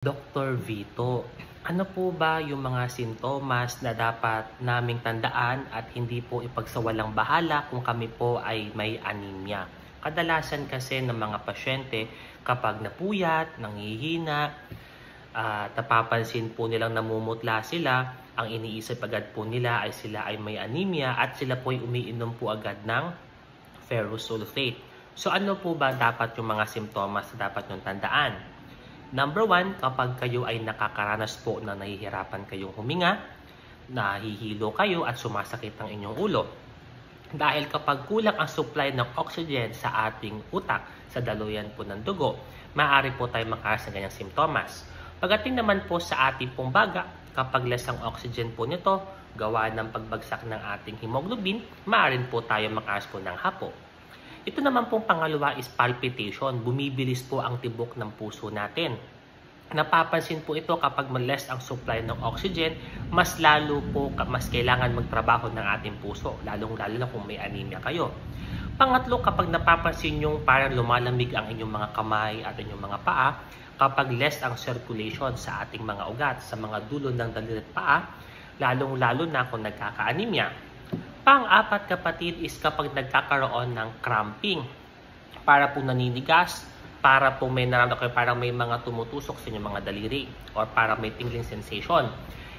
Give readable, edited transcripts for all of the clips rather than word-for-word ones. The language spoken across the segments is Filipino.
Dr. Vito, ano po ba yung mga sintomas na dapat naming tandaan at hindi po ipagsawalang bahala kung kami po ay may anemia? Kadalasan kasi ng mga pasyente kapag napuyat, nanghihina, napapansin po nilang namumutla sila, ang iniisip agad po nila ay sila ay may anemia at sila po ay umiinom po agad ng ferrous sulfate. So ano po ba dapat yung mga simptomas na dapat yung tandaan? Number 1, kapag kayo ay nakakaranas po na nahihirapan kayong huminga, nahihilo kayo at sumasakit ang inyong ulo. Dahil kapag kulang ang supply ng oxygen sa ating utak, sa daluyan po ng dugo, maaari po tayo makaranas ng ganyang simptomas. Pagdating naman po sa ating pong baga, kapag less ang oxygen po nito, gawa ng pagbagsak ng ating hemoglobin, maaari po tayo makaranas po ng hapo. Ito naman pong pangalawa is palpitation. Bumibilis po ang tibok ng puso natin. Napapansin po ito kapag less ang supply ng oxygen, mas lalo po mas kailangan magtrabaho ng ating puso, lalong-lalo na kung may anemia kayo. Pangatlo, kapag napapansin nyo parang lumalamig ang inyong mga kamay at inyong mga paa, kapag less ang circulation sa ating mga ugat, sa mga dulo ng daliri at paa, lalong-lalo na kung nagkaka-anemia. Pang-apat kapatid is kapag nagkakaroon ng cramping, para po naninigas, para po may nararamdaman kayo parang may mga tumutusok sa inyong mga daliri or para may tingling sensation.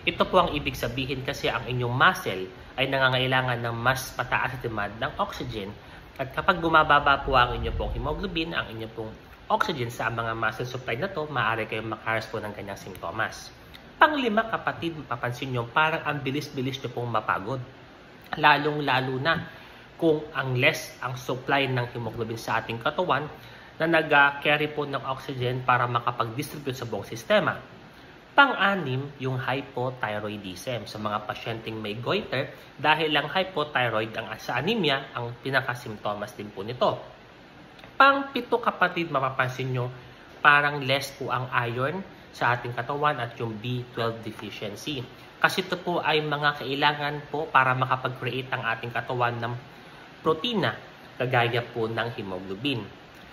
Ito po ang ibig sabihin kasi ang inyong muscle ay nangangailangan ng mas pataas na demand ng oxygen at kapag bumababa po ang inyong pong hemoglobin, ang inyong pong oxygen sa mga muscle supply na to, maaari kayong makaras po ng kanyang simptomas. Panglima kapatid, mapapansin nyo parang ang bilis-bilis nyo pong mapagod. Lalong-lalo na kung ang less ang supply ng hemoglobin sa ating katawan na nag-carry po ng oxygen para makapag-distribute sa buong sistema. Pang-anim, yung hypothyroidism sa mga pasyenteng may goiter dahil lang hypothyroid ang sa anemia ang pinaka-simptomas din po nito. Pang-pito kapatid, mapapansin nyo parang less po ang iron sa ating katawan at yung B12 deficiency. Kasi ito po ay mga kailangan po para makapag-create ang ating katawan ng protina, kagaya po ng hemoglobin.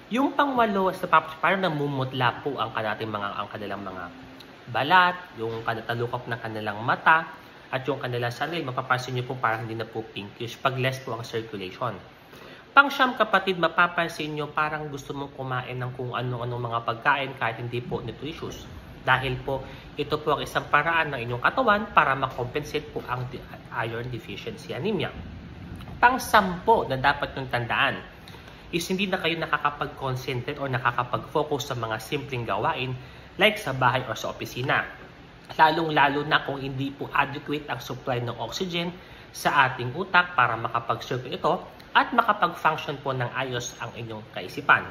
Yung pangwalo, parang namumutla po ang kanilang mga balat, yung talukap ng kanilang mata, at yung kanilang sanay, mapapansin nyo po parang hindi na po pinkish pag less po ang circulation. Pang-siyam kapatid, mapapansin nyo parang gusto mong kumain ng kung ano-anong mga pagkain kahit hindi po nutritious. Dahil po, ito po ang isang paraan ng inyong katawan para makompensate po ang iron deficiency anemia. Pang-sampo na dapat yung tandaan is hindi na kayo nakakapag-concentrate o nakakapag-focus sa mga simpleng gawain like sa bahay o sa opisina. Lalong-lalo na kung hindi po adequate ang supply ng oxygen sa ating utak para makapag-circulate ito at makapag-function po ng ayos ang inyong kaisipan.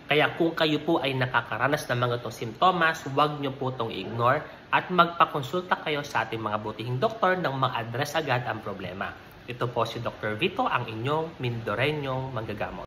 Kaya kung kayo po ay nakakaranas ng mga itong simptomas, huwag nyo po itong ignore at magpakonsulta kayo sa ating mga butihing doktor nang ma-address agad ang problema. Ito po si Dr. Vito, ang inyong Mindoreñong manggagamot.